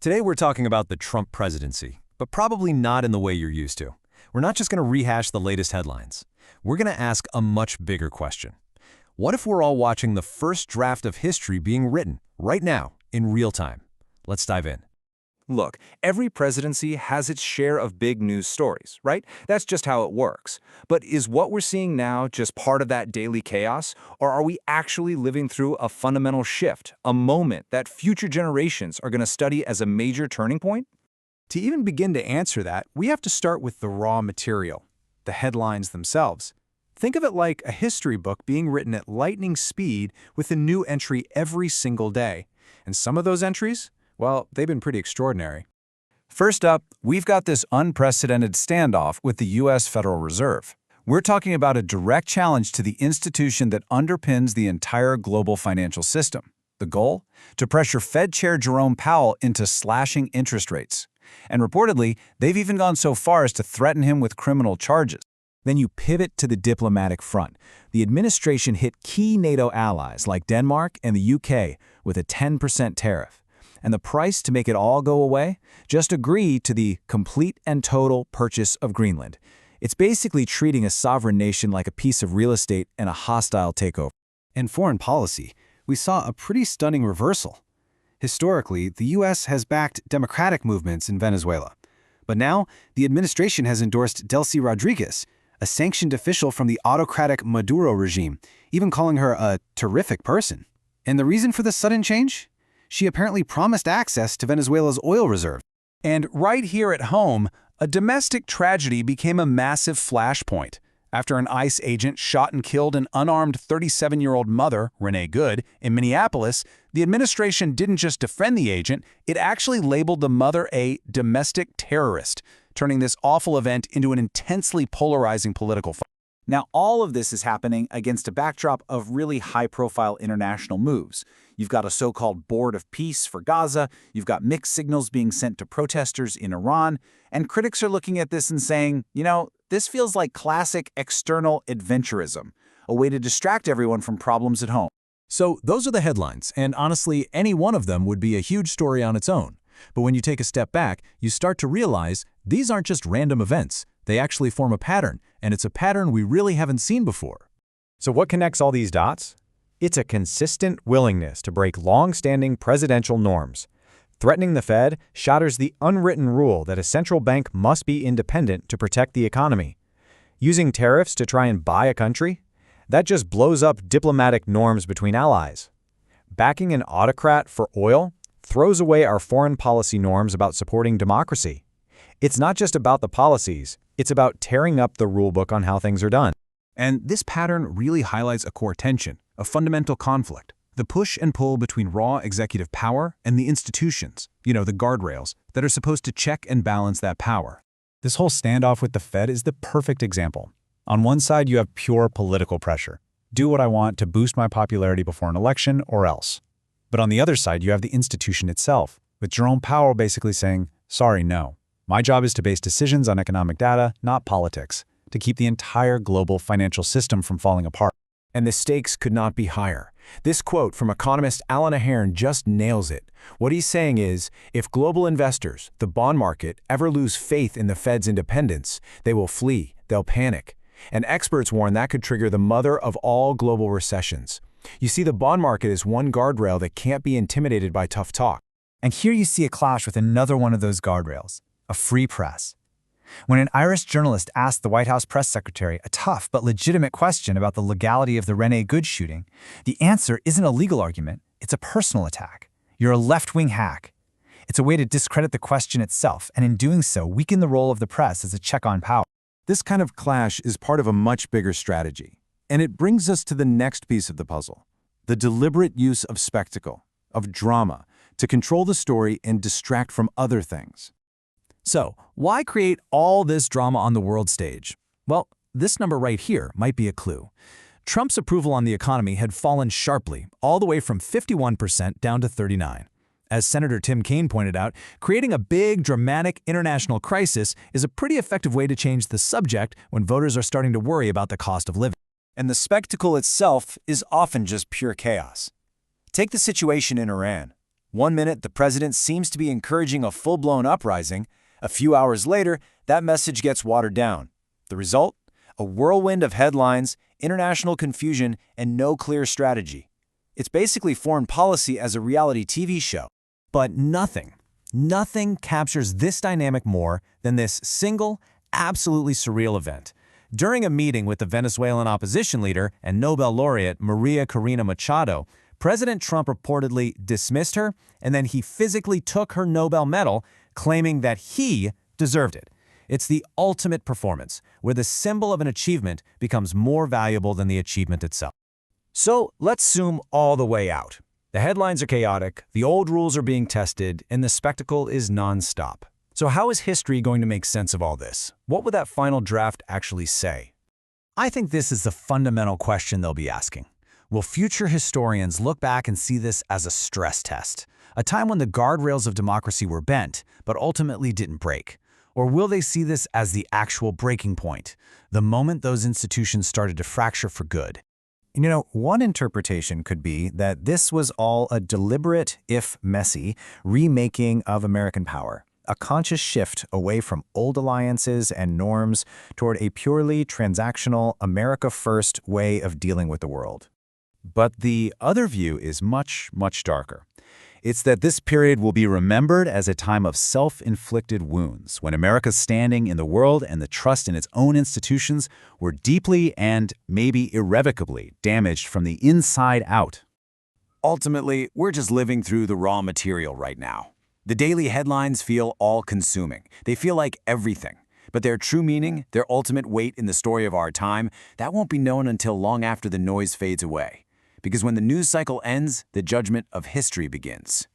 Today we're talking about the Trump presidency, but probably not in the way you're used to. We're not just going to rehash the latest headlines. We're going to ask a much bigger question. What if we're all watching the first draft of history being written, right now, in real time? Let's dive in. Look, every presidency has its share of big news stories, right? That's just how it works. But is what we're seeing now just part of that daily chaos? Or are we actually living through a fundamental shift, a moment that future generations are going to study as a major turning point? To even begin to answer that, we have to start with the raw material, the headlines themselves. Think of it like a history book being written at lightning speed with a new entry every single day. And some of those entries, well, they've been pretty extraordinary. First up, we've got this unprecedented standoff with the U.S. Federal Reserve. We're talking about a direct challenge to the institution that underpins the entire global financial system. The goal? To pressure Fed Chair Jerome Powell into slashing interest rates. And reportedly, they've even gone so far as to threaten him with criminal charges. Then you pivot to the diplomatic front. The administration hit key NATO allies like Denmark and the UK with a 10% tariff. And the price to make it all go away? Just agree to the complete and total purchase of Greenland. It's basically treating a sovereign nation like a piece of real estate and a hostile takeover. In foreign policy, we saw a pretty stunning reversal. Historically, the U.S. has backed democratic movements in Venezuela. But now, the administration has endorsed Delcy Rodriguez, a sanctioned official from the autocratic Maduro regime, even calling her a terrific person. And the reason for this sudden change? She apparently promised access to Venezuela's oil reserve. And right here at home, a domestic tragedy became a massive flashpoint. After an ICE agent shot and killed an unarmed 37-year-old mother, Renee Good, in Minneapolis, the administration didn't just defend the agent, it actually labeled the mother a domestic terrorist, turning this awful event into an intensely polarizing political fight. Now, all of this is happening against a backdrop of really high-profile international moves. You've got a so-called Board of Peace for Gaza, you've got mixed signals being sent to protesters in Iran, and critics are looking at this and saying, this feels like classic external adventurism, a way to distract everyone from problems at home. So those are the headlines, and honestly, any one of them would be a huge story on its own. But when you take a step back, you start to realize these aren't just random events. They actually form a pattern, and it's a pattern we really haven't seen before. So what connects all these dots? It's a consistent willingness to break long-standing presidential norms. Threatening the Fed shatters the unwritten rule that a central bank must be independent to protect the economy. Using tariffs to try and buy a country? That just blows up diplomatic norms between allies. Backing an autocrat for oil throws away our foreign policy norms about supporting democracy. It's not just about the policies, it's about tearing up the rulebook on how things are done. And this pattern really highlights a core tension, a fundamental conflict, the push and pull between raw executive power and the institutions, the guardrails, that are supposed to check and balance that power. This whole standoff with the Fed is the perfect example. On one side, you have pure political pressure. Do what I want to boost my popularity before an election or else. But on the other side, you have the institution itself, with Jerome Powell basically saying, sorry, no. My job is to base decisions on economic data, not politics, to keep the entire global financial system from falling apart. And the stakes could not be higher. This quote from economist Alan Ahern just nails it. What he's saying is, if global investors, the bond market, ever lose faith in the Fed's independence, they will flee, they'll panic. And experts warn that could trigger the mother of all global recessions. You see, the bond market is one guardrail that can't be intimidated by tough talk. And here you see a clash with another one of those guardrails, a free press. When an Irish journalist asked the White House press secretary a tough but legitimate question about the legality of the Renee Good shooting, the answer isn't a legal argument, it's a personal attack. You're a left-wing hack. It's a way to discredit the question itself, and in doing so, weaken the role of the press as a check on power. This kind of clash is part of a much bigger strategy. And it brings us to the next piece of the puzzle, the deliberate use of spectacle, of drama, to control the story and distract from other things. So, why create all this drama on the world stage? Well, this number right here might be a clue. Trump's approval on the economy had fallen sharply, all the way from 51% down to 39%. As Senator Tim Kaine pointed out, creating a big, dramatic international crisis is a pretty effective way to change the subject when voters are starting to worry about the cost of living. And the spectacle itself is often just pure chaos. Take the situation in Iran. One minute, the president seems to be encouraging a full-blown uprising. A few hours later, that message gets watered down. The result? A whirlwind of headlines, international confusion, and no clear strategy. It's basically foreign policy as a reality TV show. But nothing captures this dynamic more than this single, absolutely surreal event. During a meeting with the Venezuelan opposition leader and Nobel laureate Maria Corina Machado, President Trump reportedly dismissed her, and then he physically took her Nobel medal, claiming that he deserved it. It's the ultimate performance, where the symbol of an achievement becomes more valuable than the achievement itself. So let's zoom all the way out. The headlines are chaotic, the old rules are being tested, and the spectacle is non-stop. So how is history going to make sense of all this? What would that final draft actually say? I think this is the fundamental question they'll be asking. Will future historians look back and see this as a stress test, a time when the guardrails of democracy were bent, but ultimately didn't break? Or will they see this as the actual breaking point, the moment those institutions started to fracture for good? You know, one interpretation could be that this was all a deliberate, if messy, remaking of American power, a conscious shift away from old alliances and norms toward a purely transactional, America-first way of dealing with the world. But the other view is much, much darker. It's that this period will be remembered as a time of self-inflicted wounds, when America's standing in the world and the trust in its own institutions were deeply and maybe irrevocably damaged from the inside out. Ultimately, we're just living through the raw material right now. The daily headlines feel all-consuming. They feel like everything. But their true meaning, their ultimate weight in the story of our time, that won't be known until long after the noise fades away. Because when the news cycle ends, the judgment of history begins.